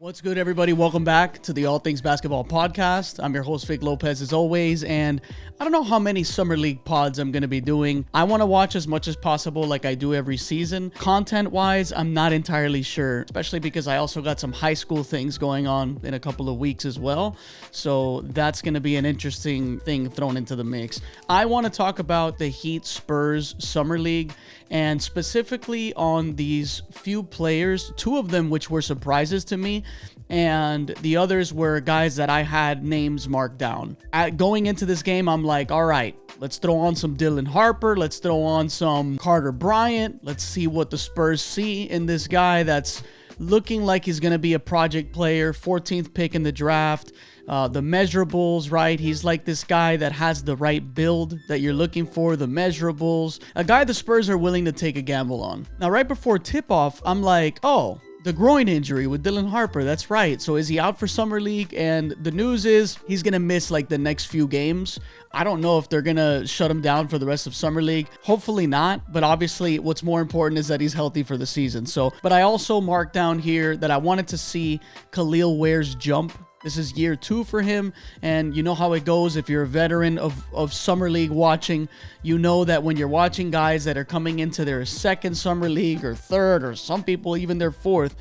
What's good, everybody? Welcome back to the All Things Basketball podcast. I'm your host, Vic Lopez, as always, and I don't know how many Summer League pods I'm going to be doing. I want to watch as much as possible like I do every season. Content-wise, I'm not entirely sure, especially because I also got some high school things going on in a couple of weeks as well, so that's going to be an interesting thing thrown into the mix. I want to talk about the Heat Spurs Summer League, and specifically on these few players, two of them which were surprises to me, and the others were guys that I had names marked down. Going into this game, I'm like, all right, let's throw on some Dylan Harper. Let's throw on some Carter Bryant. Let's see what the Spurs see in this guy that's looking like he's going to be a project player, 14th pick in the draft. The measurables, right? He's like this guy that has the right build that you're looking for, the measurables. A guy the Spurs are willing to take a gamble on. Now, right before tip-off, I'm like, oh, the groin injury with Dylan Harper. That's right. So is he out for Summer League? And the news is he's going to miss like the next few games. I don't know if they're going to shut him down for the rest of Summer League. Hopefully not. But obviously what's more important is that he's healthy for the season. But I also marked down here that I wanted to see Khalil Ware's jump. This is year 2 for him, and you know how it goes. If you're a veteran of Summer League watching, you know that when you're watching guys that are coming into their second Summer League or third, or some people even their fourth,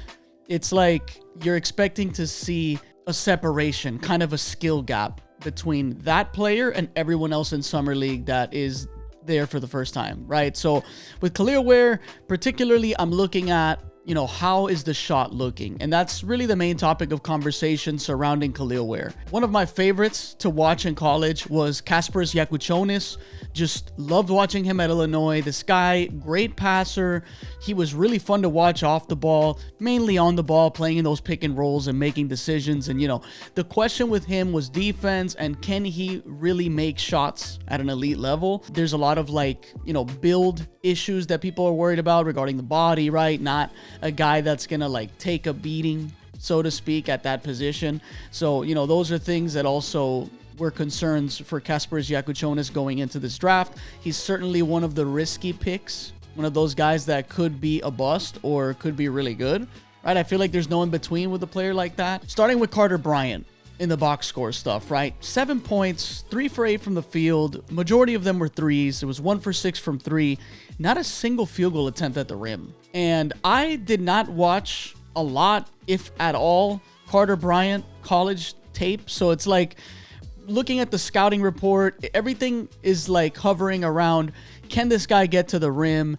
it's like you're expecting to see a separation, kind of a skill gap between that player and everyone else in Summer League that is there for the first time, right? So with Khalil Ware, particularly, I'm looking at, how is the shot looking? And that's really the main topic of conversation surrounding Khalil Ware. One of my favorites to watch in college was Casper Caspers. Just loved watching him at Illinois. This guy, great passer. He was really fun to watch off the ball, mainly on the ball, playing in those pick and rolls and making decisions. And, the question with him was defense and can he really make shots at an elite level? There's a lot of build issues that people are worried about regarding the body, right? Not a guy that's gonna take a beating, so to speak, at that position. So, those are things that also were concerns for Casper Caspers going into this draft. He's certainly one of the risky picks, one of those guys that could be a bust or could be really good, right? I feel like there's no in between with a player like that. Starting with Carter Bryant in the box score stuff, right? 7 points, 3 for 8 from the field. Majority of them were threes. It was 1 for 6 from 3. Not a single field goal attempt at the rim. And I did not watch a lot, if at all, Carter Bryant college tape. So it's like looking at the scouting report, everything is hovering around, can this guy get to the rim?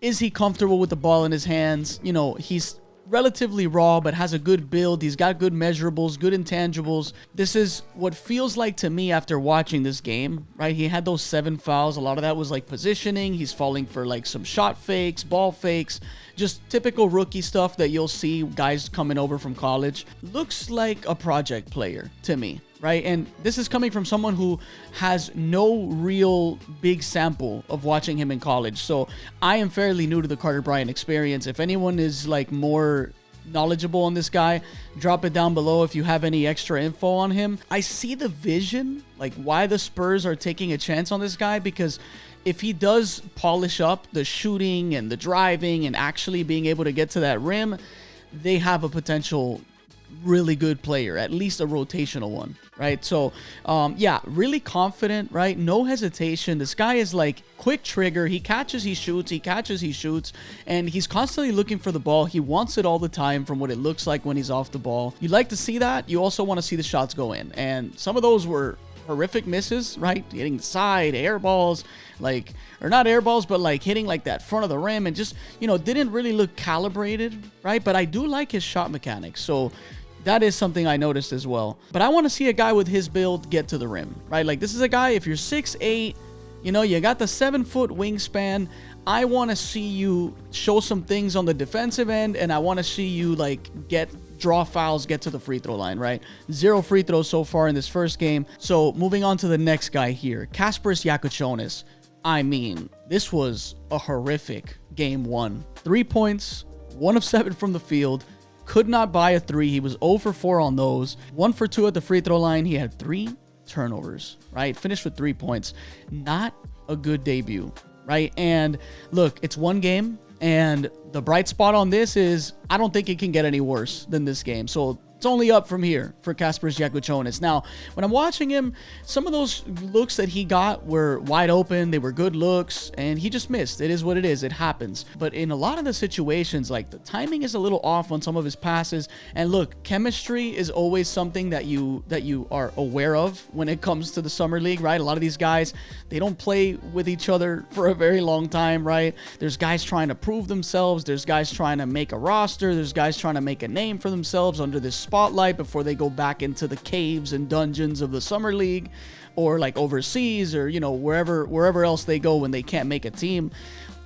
Is he comfortable with the ball in his hands? He's relatively raw, but has a good build. He's got good measurables, good intangibles. This is what feels like to me after watching this game, right? He had those 7 fouls. A lot of that was positioning. He's falling for some shot fakes, ball fakes, just typical rookie stuff that you'll see guys coming over from college. Looks like a project player to me, right? And this is coming from someone who has no real big sample of watching him in college. So I am fairly new to the Carter Bryant experience. If anyone is more knowledgeable on this guy, drop it down below if you have any extra info on him. I see the vision, why the Spurs are taking a chance on this guy, because if he does polish up the shooting and the driving and actually being able to get to that rim, they have a potential really good player, at least a rotational one, right? So, really confident, right? No hesitation. This guy is quick trigger. He catches, he shoots, he catches, he shoots, and he's constantly looking for the ball. He wants it all the time from what it looks like when he's off the ball. You like to see that. You also want to see the shots go in, and some of those were horrific misses, right? Hitting the side, air balls, or not air balls, but hitting that front of the rim, and just, didn't really look calibrated, right? But I do like his shot mechanics. So that is something I noticed as well. But I want to see a guy with his build get to the rim, right? This is a guy, if you're 6'8", you got the 7-foot wingspan. I want to see you show some things on the defensive end, and I want to see you draw fouls, get to the free throw line, right? 0 free throws so far in this first game. So moving on to the next guy here, Casper Caspers. I mean, this was a horrific game 1. 3 points, 1 of 7 from the field. Could not buy a 3. He was 0 for 4 on those. 1 for 2 at the free throw line. He had 3 turnovers, right? Finished with 3 points. Not a good debut, right? And look, it's one game. And the bright spot on this is I don't think it can get any worse than this game. So it's only up from here for Casper Caspers. Now, when I'm watching him, some of those looks that he got were wide open. They were good looks, and he just missed. It is what it is. It happens. But in a lot of the situations, like the timing is a little off on some of his passes. And look, chemistry is always something that you are aware of when it comes to the summer league, right? A lot of these guys, they don't play with each other for a very long time, right? There's guys trying to prove themselves. There's guys trying to make a roster. There's guys trying to make a name for themselves under this spotlight before they go back into the caves and dungeons of the summer league, or like overseas, or wherever else they go when they can't make a team.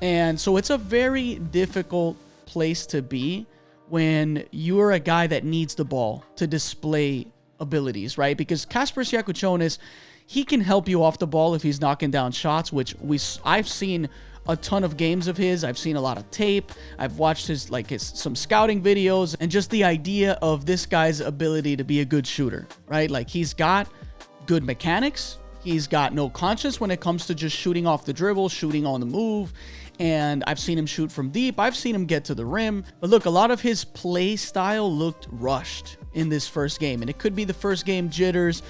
And so it's a very difficult place to be when you're a guy that needs the ball to display abilities, right? Because Casper Caspers, he can help you off the ball if he's knocking down shots, which I've seen a ton of games of his. I've seen a lot of tape. I've watched his some scouting videos, and just the idea of this guy's ability to be a good shooter, right? Like, he's got good mechanics. He's got no conscience when it comes to just shooting off the dribble, shooting on the move. And I've seen him shoot from deep. I've seen him get to the rim. But look, a lot of his play style looked rushed in this first game. And it could be the first game jitters.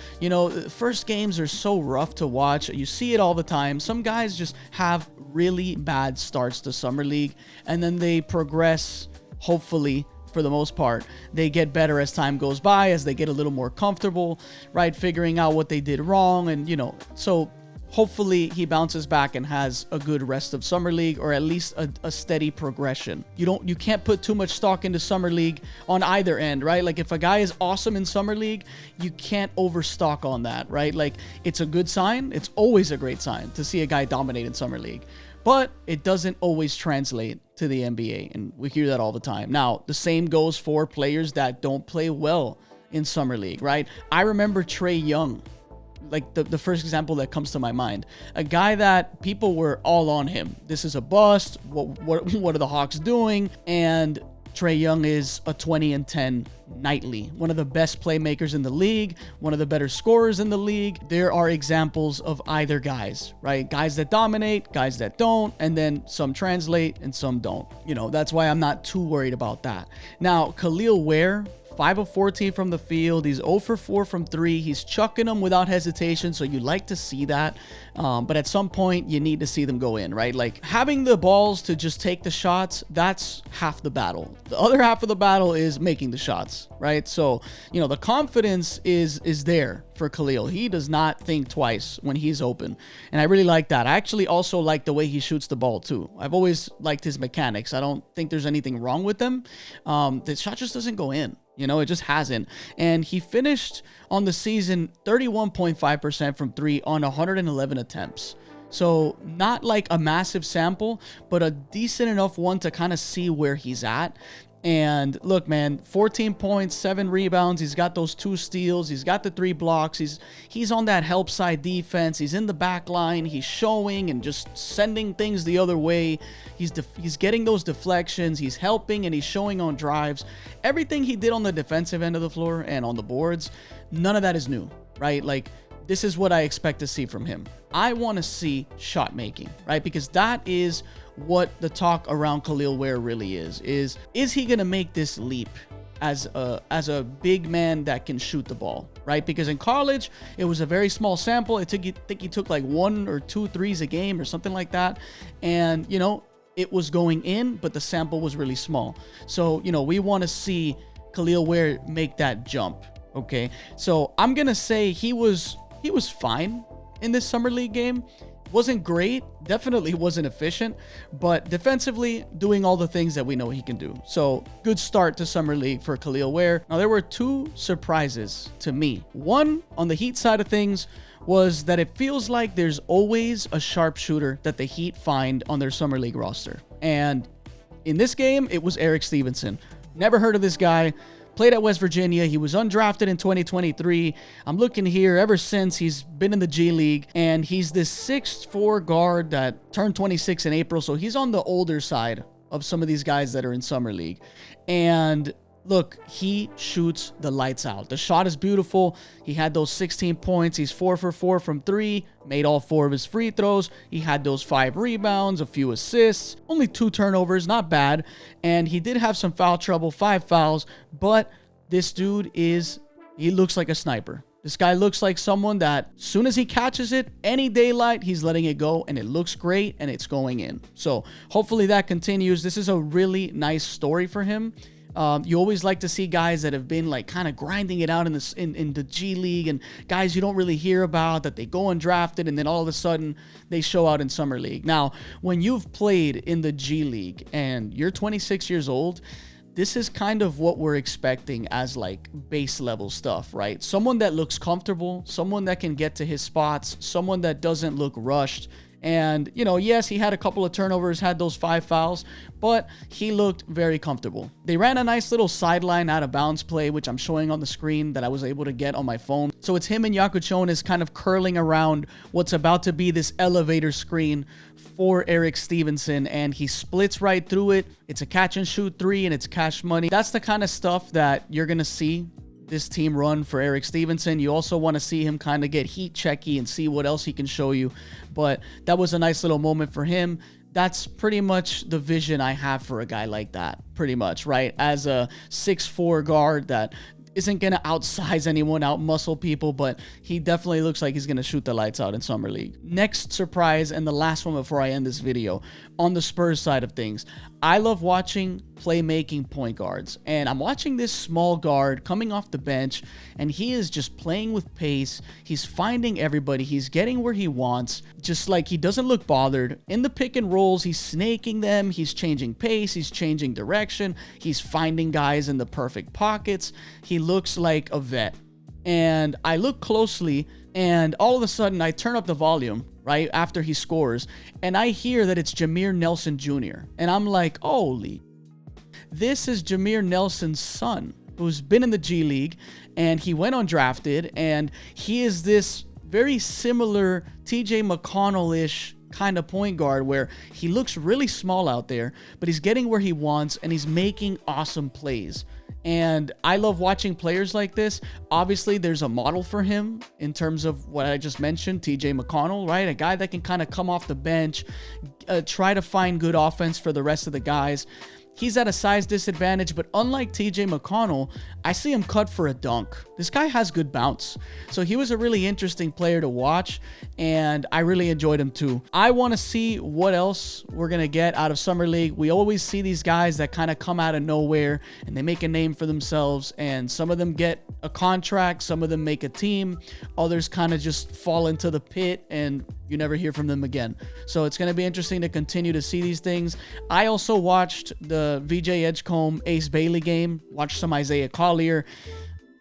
First games are so rough to watch. You see it all the time. Some guys just have really bad starts to Summer League, and then they progress, hopefully, for the most part. They get better as time goes by, as they get a little more comfortable, right? Figuring out what they did wrong. And, so hopefully he bounces back and has a good rest of Summer League, or at least a steady progression. You can't put too much stock into Summer League on either end, right? Like, if a guy is awesome in Summer League, you can't overstock on that, right? Like, it's a good sign. It's always a great sign to see a guy dominate in Summer League, but it doesn't always translate to the NBA, and we hear that all the time. Now, the same goes for players that don't play well in Summer League, right? I remember Trae Young, like the first example that comes to my mind. A guy that people were all on him. This is a bust. What are the Hawks doing? And Trae Young is a 20-10 nightly. One of the best playmakers in the league, one of the better scorers in the league. There are examples of either guys, right? Guys that dominate, guys that don't, and then some translate and some don't. That's why I'm not too worried about that. Now, Khalil Ware, 5 of 14 from the field. He's 0 for 4 from 3. He's chucking them without hesitation, so you like to see that. But at some point, you need to see them go in, right? Like, having the balls to just take the shots, that's half the battle. The other half of the battle is making the shots, right? So, the confidence is there for Khalil. He does not think twice when he's open, and I really like that. I actually also like the way he shoots the ball, too. I've always liked his mechanics. I don't think there's anything wrong with them. The shot just doesn't go in. It just hasn't. And he finished on the season 31.5% from 3 on 111 attempts. So not like a massive sample, but a decent enough one to kind of see where he's at. And look, man, 14 points, 7 rebounds. He's got those 2 steals. He's got the 3 blocks. He's on that help side defense. He's in the back line. He's showing and just sending things the other way. He's getting those deflections. He's helping, and he's showing on drives. Everything he did on the defensive end of the floor and on the boards, none of that is new, right? Like, this is what I expect to see from him. I want to see shot making, right? Because that is what the talk around Khalil Ware really is he going to make this leap as a big man that can shoot the ball, right? Because in college, it was a very small sample. I think he took like 1 or 2 threes a game or something like that. And, it was going in, but the sample was really small. So, we want to see Khalil Ware make that jump, okay? So I'm going to say he was fine in this Summer League game. Wasn't great, definitely wasn't efficient, but defensively doing all the things that we know he can do. So good start to Summer League for Khalil Ware. Now, there were 2 surprises to me. One, on the Heat side of things, was that it feels like there's always a sharpshooter that the Heat find on their Summer League roster. And in this game, it was Eric Stevenson. Never heard of this guy. Played at West Virginia. He was undrafted in 2023. I'm looking here ever since he's been in the G League, and he's this 6'4" guard that turned 26 in April. So he's on the older side of some of these guys that are in Summer League. And Look, he shoots the lights out. The shot is beautiful. He had those 16 points. He's 4 for 4 from 3, made all 4 of his free throws. He had those 5 rebounds, a few assists, only 2 turnovers, not bad. And he did have some foul trouble, 5 fouls, but this dude he looks like a sniper. This guy looks like someone that as soon as he catches it, any daylight, he's letting it go, and it looks great, and it's going in. So hopefully that continues. This is a really nice story for him. You always like to see guys that have been like kind of grinding it out in the G League, and guys you don't really hear about that they go undrafted and then all of a sudden they show out in Summer League. Now, when you've played in the G League and you're 26 years old, this is kind of what we're expecting as like base level stuff, right? Someone that looks comfortable, someone that can get to his spots, someone that doesn't look rushed. And, you know, yes, he had a couple of turnovers, had those 5 fouls, but he looked very comfortable. They ran a nice little sideline out of bounds play, which I'm showing on the screen that I was able to get on my phone. So it's him and Yakuchonis kind of curling around what's about to be this elevator screen for Eric Stevenson, and he splits right through it. It's a catch and shoot 3, and it's cash money. That's the kind of stuff that you're going to see this team run for Eric Stevenson. You also want to see him kind of get heat checky and see what else he can show you. But that was a nice little moment for him. That's pretty much the vision I have for a guy like that, pretty much, right? As a 6'4" guard that isn't going to outsize anyone, outmuscle people, but he definitely looks like he's going to shoot the lights out in Summer League. Next surprise, and the last one before I end this video, on the Spurs side of things. I love watching playmaking point guards, and I'm watching this small guard coming off the bench, and he is just playing with pace. He's finding everybody. He's getting where he wants, just like he doesn't look bothered. In the pick and rolls, he's snaking them. He's changing pace. He's changing direction. He's finding guys in the perfect pockets. He looks like a vet. And I look closely, and all of a sudden I turn up the volume right after he scores, and I hear that it's Jameer Nelson Jr. And I'm like, holy, this is Jameer Nelson's son, who's been in the G League, and he went undrafted, and he is this very similar TJ McConnell-ish kind of point guard where he looks really small out there, but he's getting where he wants, and he's making awesome plays. And I love watching players like this. Obviously, there's a model for him in terms of what I just mentioned, TJ McConnell, right? A guy that can kind of come off the bench, try to find good offense for the rest of the guys. He's at a size disadvantage, but unlike TJ McConnell, I see him cut for a dunk. This guy has good bounce. So he was a really interesting player to watch, and I really enjoyed him too. I want to see what else we're going to get out of Summer League. We always see these guys that kind of come out of nowhere, and they make a name for themselves, and some of them get a contract, some of them make a team, others kind of just fall into the pit, and you never hear from them again. So it's going to be interesting to continue to see these things. I also watched the VJ Edgecomb Ace Bailey game, watched some Isaiah Collier.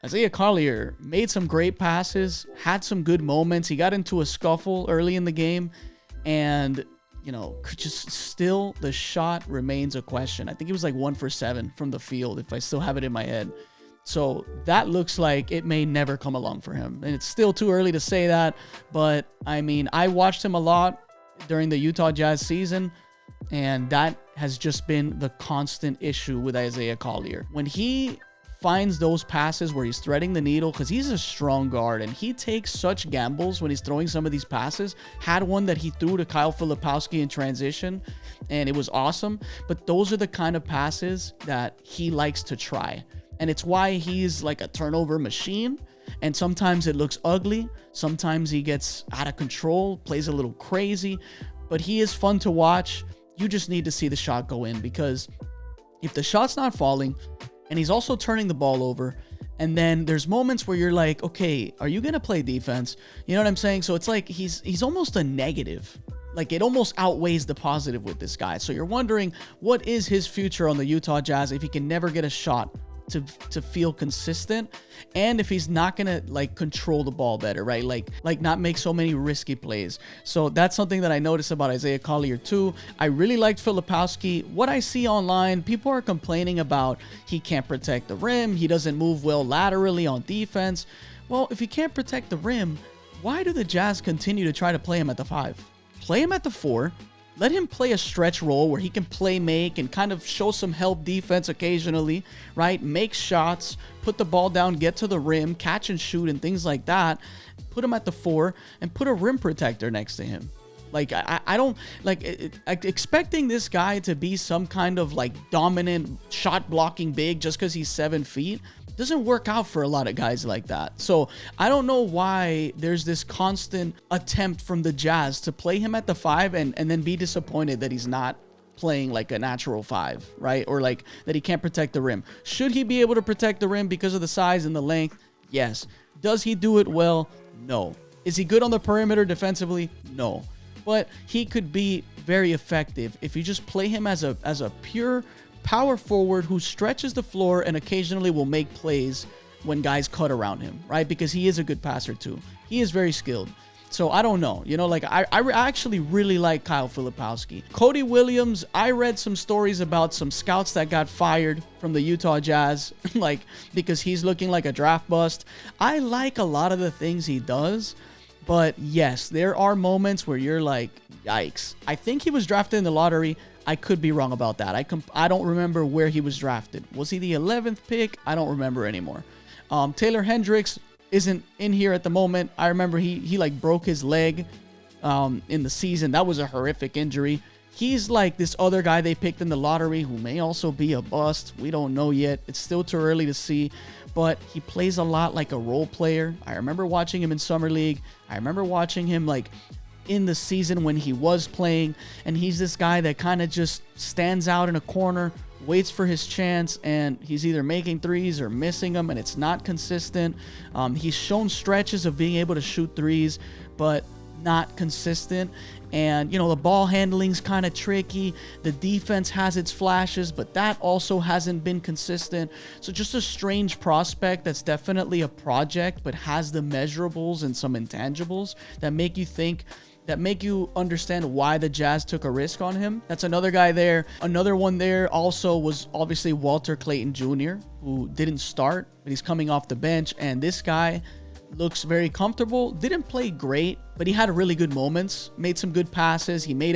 Isaiah Collier made some great passes, had some good moments. He got into a scuffle early in the game, and you know, just still the shot remains a question. I think he was like 1 for 7 from the field, if I still have it in my head. So that looks like it may never come along for him. And it's still too early to say that, but I mean, I watched him a lot during the Utah Jazz season, and that has just been the constant issue with Isaiah Collier. When he finds those passes where he's threading the needle, because he's a strong guard and he takes such gambles when he's throwing some of these passes. Had one that he threw to Kyle Filipowski in transition, and it was awesome. But those are the kind of passes that he likes to try. And it's why he's like a turnover machine. And sometimes it looks ugly. Sometimes he gets out of control, plays a little crazy. But he is fun to watch. You just need to see the shot go in, because if the shot's not falling, and he's also turning the ball over, and then there's moments where you're like, okay, are you going to play defense? You know what I'm saying? So it's like he's almost a negative. Like, it almost outweighs the positive with this guy. So you're wondering, what is his future on the Utah Jazz if he can never get a shot to feel consistent, and if he's not gonna like control the ball better, right? Like not make so many risky plays. So that's something that I noticed about Isaiah Collier too. I really liked Filipowski. What I see online, people are complaining about he can't protect the rim, he doesn't move well laterally on defense. Well, if he can't protect the rim, why do the Jazz continue to try to play him at the 5? Play him at the 4. Let him play a stretch role where he can play make and kind of show some help defense occasionally, right? Make shots, put the ball down, get to the rim, catch and shoot and things like that. Put him at the 4 and put a rim protector next to him. Like, I don't, like, expecting this guy to be some kind of, like, dominant shot blocking big just because he's 7 feet doesn't work out for a lot of guys like that. So I don't know why there's this constant attempt from the Jazz to play him at the 5 and then be disappointed that he's not playing like a natural 5, right? Or like that he can't protect the rim. Should he be able to protect the rim because of the size and the length? Yes. Does he do it well? No. Is he good on the perimeter defensively? No. But he could be very effective if you just play him as a pure power forward who stretches the floor and occasionally will make plays when guys cut around him, right? Because he is a good passer too. He is very skilled. So I don't know, you know, like I actually really like Kyle Filipowski. Cody Williams, I read some stories about some scouts that got fired from the Utah Jazz, like because he's looking like a draft bust. I like a lot of the things he does, but yes, there are moments where you're like, yikes. I think he was drafted in the lottery. I could be wrong about that. I don't remember where he was drafted. Was he the 11th pick? I don't remember anymore. Taylor Hendricks isn't in here at the moment. I remember he like broke his leg in the season. That was a horrific injury. He's like this other guy they picked in the lottery who may also be a bust. We don't know yet. It's still too early to see. But he plays a lot like a role player. I remember watching him in Summer League. I remember watching him like in the season when he was playing, and he's this guy that kind of just stands out in a corner, waits for his chance, and he's either making threes or missing them, and it's not consistent. He's shown stretches of being able to shoot threes, but not consistent. And, you know, the ball handling's kind of tricky. The defense has its flashes, but that also hasn't been consistent. So just a strange prospect that's definitely a project, but has the measurables and some intangibles that make you understand why the Jazz took a risk on him. That's another guy there. Another one there also was obviously Walter Clayton Jr., who didn't start, but he's coming off the bench. And this guy looks very comfortable. Didn't play great, but he had really good moments. Made some good passes. He made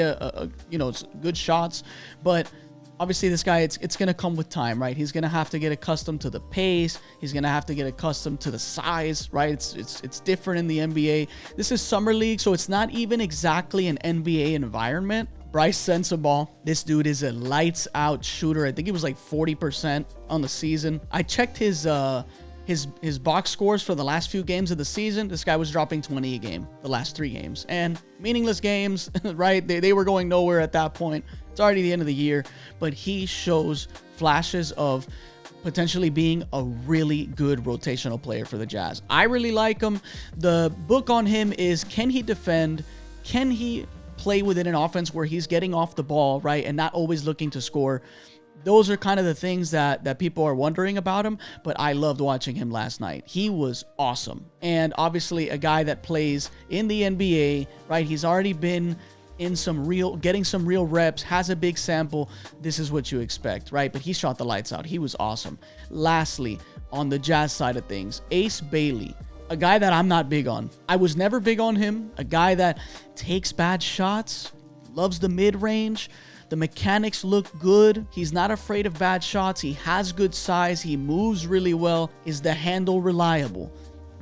good shots. But obviously this guy, it's going to come with time, right? He's going to have to get accustomed to the pace. He's going to have to get accustomed to the size, right? It's different in the NBA. This is Summer League, so it's not even exactly an NBA environment. Bryce Sensabaugh, this dude is a lights out shooter. I think he was like 40% on the season. I checked his box scores for the last few games of the season. This guy was dropping 20 a game the last 3 games. And meaningless games, right? They were going nowhere at that point. It's already the end of the year, but he shows flashes of potentially being a really good rotational player for the Jazz. I really like him. The book on him is, can he defend? Can he play within an offense where he's getting off the ball, right, and not always looking to score? Those are kind of the things that people are wondering about him, but I loved watching him last night. He was awesome. And obviously a guy that plays in the NBA, right? He's already been in getting some real reps, has a big sample. This is what you expect, right? But he shot the lights out. He was awesome. Lastly, on the Jazz side of things, Ace Bailey, a guy that I'm not big on. I was never big on him. A guy that takes bad shots, loves the mid-range. The mechanics look good. He's not afraid of bad shots. He has good size. He moves really well. Is the handle reliable?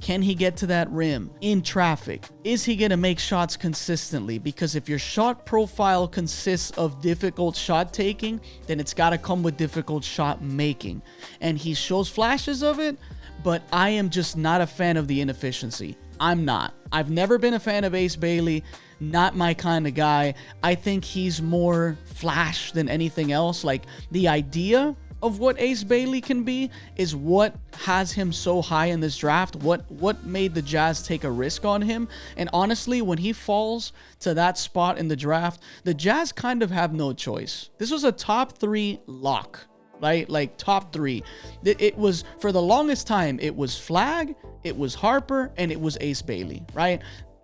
Can he get to that rim in traffic? Is he going to make shots consistently? Because if your shot profile consists of difficult shot taking, then it's got to come with difficult shot making. And he shows flashes of it, but I am just not a fan of the inefficiency. I'm not. I've never been a fan of Ace Bailey. Not my kind of guy. I think he's more flash than anything else. Like, the idea of what Ace Bailey can be is what has him so high in this draft. What made the Jazz take a risk on him. And honestly, when he falls to that spot in the draft, the Jazz kind of have no choice. This was a top 3 lock, right? Like top 3. It was, for the longest time, it was Flag, it was Harper, and it was Ace Bailey, right?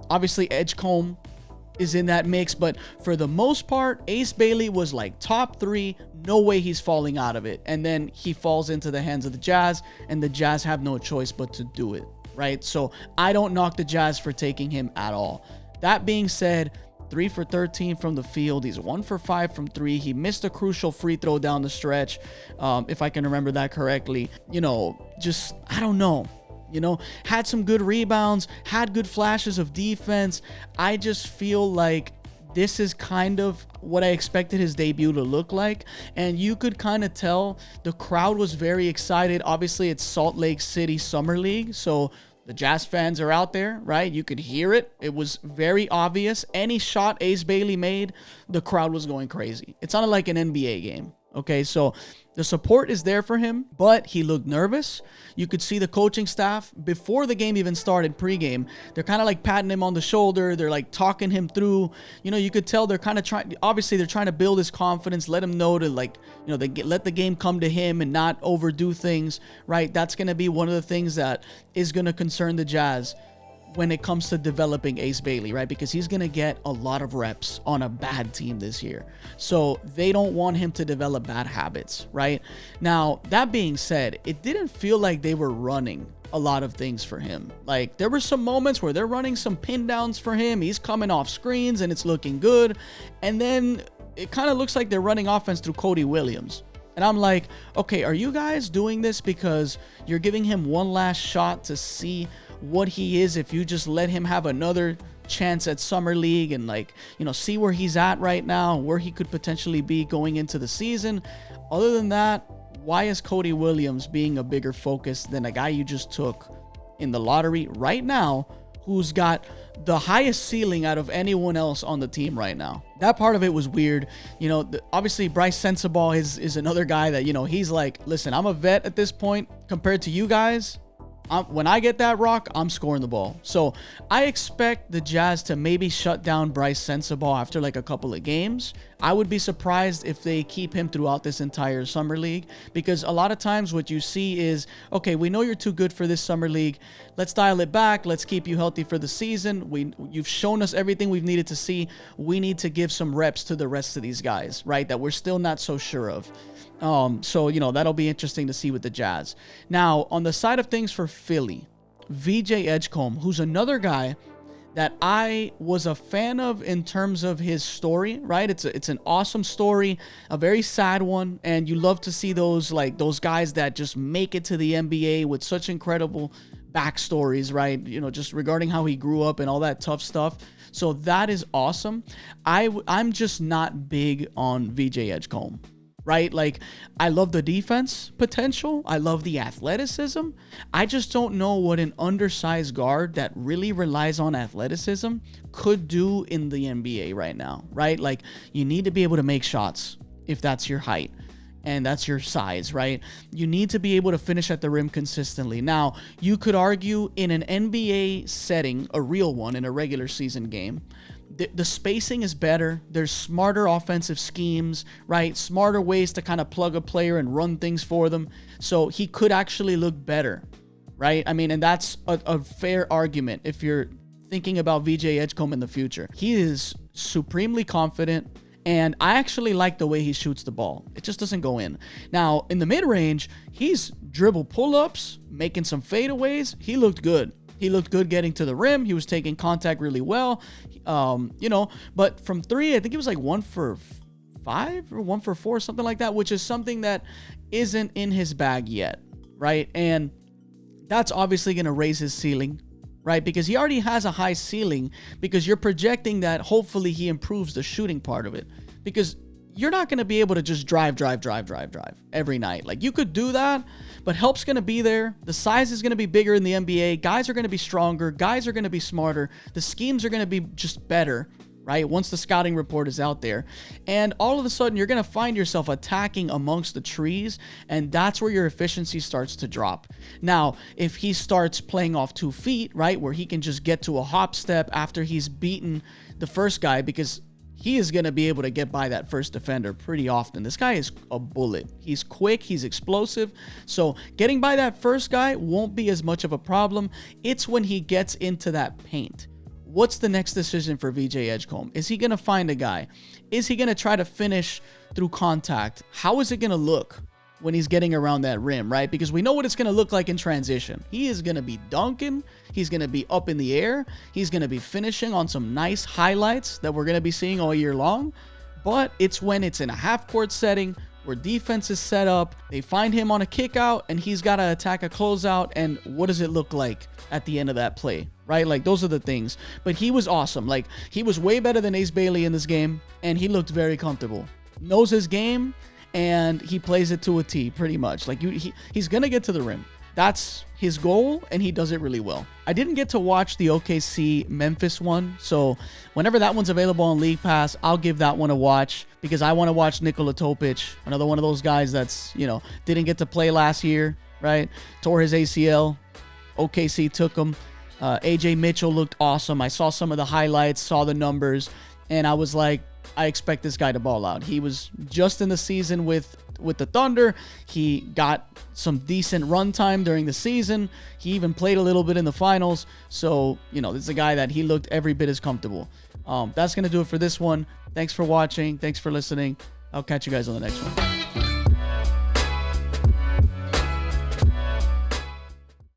Obviously, Edgecomb is in that mix, but for the most part, Ace Bailey was like top 3. No way he's falling out of it. And then he falls into the hands of the Jazz, and the Jazz have no choice but to do it, right? So I don't knock the Jazz for taking him at all. That being said, 3 for 13 from the field. He's 1 for 5 from 3. He missed a crucial free throw down the stretch, if I can remember that correctly. Just, I don't know. Had some good rebounds, had good flashes of defense. I just feel like this is kind of what I expected his debut to look like. And you could kind of tell the crowd was very excited. Obviously, it's Salt Lake City Summer League, so the Jazz fans are out there, right? You could hear it. It was very obvious. Any shot Ace Bailey made, the crowd was going crazy. It sounded like an NBA game. Okay, so the support is there for him, but he looked nervous. You could see the coaching staff before the game even started, pregame. They're kind of like patting him on the shoulder. They're like talking him through. You could tell they're kind of trying. Obviously, they're trying to build his confidence, let him know to let the game come to him and not overdo things. Right? That's going to be one of the things that is going to concern the Jazz when it comes to developing Ace Bailey, right? Because he's going to get a lot of reps on a bad team this year. So they don't want him to develop bad habits, right? Now, that being said, it didn't feel like they were running a lot of things for him. Like, there were some moments where they're running some pin downs for him. He's coming off screens and it's looking good. And then it kind of looks like they're running offense through Cody Williams. And I'm like, okay, are you guys doing this because you're giving him one last shot to see what he is if you just let him have another chance at Summer League and see where he's at right now, where he could potentially be going into the season? Other than that, why is Cody Williams being a bigger focus than a guy you just took in the lottery right now, who's got the highest ceiling out of anyone else on the team right now? That part of it was weird. Obviously Bryce Sensabaugh is another guy that, he's like, listen, I'm a vet at this point compared to you guys. When I get that rock, I'm scoring the ball. So I expect the Jazz to maybe shut down Bryce Sensabaugh after like a couple of games. I would be surprised if they keep him throughout this entire Summer League, because a lot of times what you see is, okay, we know you're too good for this Summer League. Let's dial it back. Let's keep you healthy for the season. You've shown us everything we've needed to see. We need to give some reps to the rest of these guys, right, that we're still not so sure of. So that'll be interesting to see with the Jazz. Now, on the side of things for Philly, VJ Edgecomb, who's another guy that I was a fan of in terms of his story, right? It's an awesome story, a very sad one, and you love to see those guys that just make it to the NBA with such incredible backstories, right? Just regarding how he grew up and all that tough stuff. So that is awesome. I'm just not big on VJ Edgecomb. Right? Like, I love the defense potential. I love the athleticism. I just don't know what an undersized guard that really relies on athleticism could do in the NBA right now, right? Like, you need to be able to make shots if that's your height and that's your size, right? You need to be able to finish at the rim consistently. Now, you could argue in an NBA setting, a real one in a regular season game, the spacing is better. There's smarter offensive schemes, right? Smarter ways to kind of plug a player and run things for them. So he could actually look better, right? I mean, and that's a fair argument if you're thinking about VJ Edgecomb in the future. He is supremely confident, and I actually like the way he shoots the ball. It just doesn't go in. Now, in the mid-range, he's dribble pull-ups, making some fadeaways. He looked good. He looked good getting to the rim. He was taking contact really well. But from three, I think it was like 1 for 5 or 1 for 4, something like that, which is something that isn't in his bag yet, right? And that's obviously going to raise his ceiling, right? Because he already has a high ceiling, because you're projecting that hopefully he improves the shooting part of it. Because you're not going to be able to just drive every night. Like, you could do that, but help's going to be there. The size is going to be bigger in the NBA. Guys are going to be stronger. Guys are going to be smarter. The schemes are going to be just better, right? Once the scouting report is out there. And all of a sudden, you're going to find yourself attacking amongst the trees, and that's where your efficiency starts to drop. Now, if he starts playing off 2 feet, right, where he can just get to a hop step after he's beaten the first guy, because he is going to be able to get by that first defender pretty often. This guy is a bullet. He's quick. He's explosive. So getting by that first guy won't be as much of a problem. It's when he gets into that paint. What's the next decision for VJ Edgecomb? Is he going to find a guy? Is he going to try to finish through contact? How is it going to look? when he's getting around that rim, right? Because we know what it's going to look like in transition. He is going to be dunking. He's going to be up in the air. He's going to be finishing on some nice highlights that we're going to be seeing all year long. But it's when it's in a half-court setting where defense is set up, they find him on a kick out, and he's got to attack a closeout, and what does it look like at the end of that play, right? Like, those are the things. But he was awesome. Like, he was way better than Ace Bailey in this game, and he looked very comfortable. Knows his game, and he plays it to a T, pretty much. Like, he's going to get to the rim. That's his goal, and he does it really well. I didn't get to watch the OKC Memphis one, so whenever that one's available on League Pass, I'll give that one a watch because I want to watch Nikola Topic, another one of those guys that's, didn't get to play last year, right? Tore his ACL. OKC took him. AJ Mitchell looked awesome. I saw some of the highlights, saw the numbers, and I was like, I expect this guy to ball out. He was just in the season with the Thunder. He got some decent run time during the season. He even played a little bit in the finals. So, this is a guy that he looked every bit as comfortable. That's going to do it for this one. Thanks for watching. Thanks for listening. I'll catch you guys on the next one.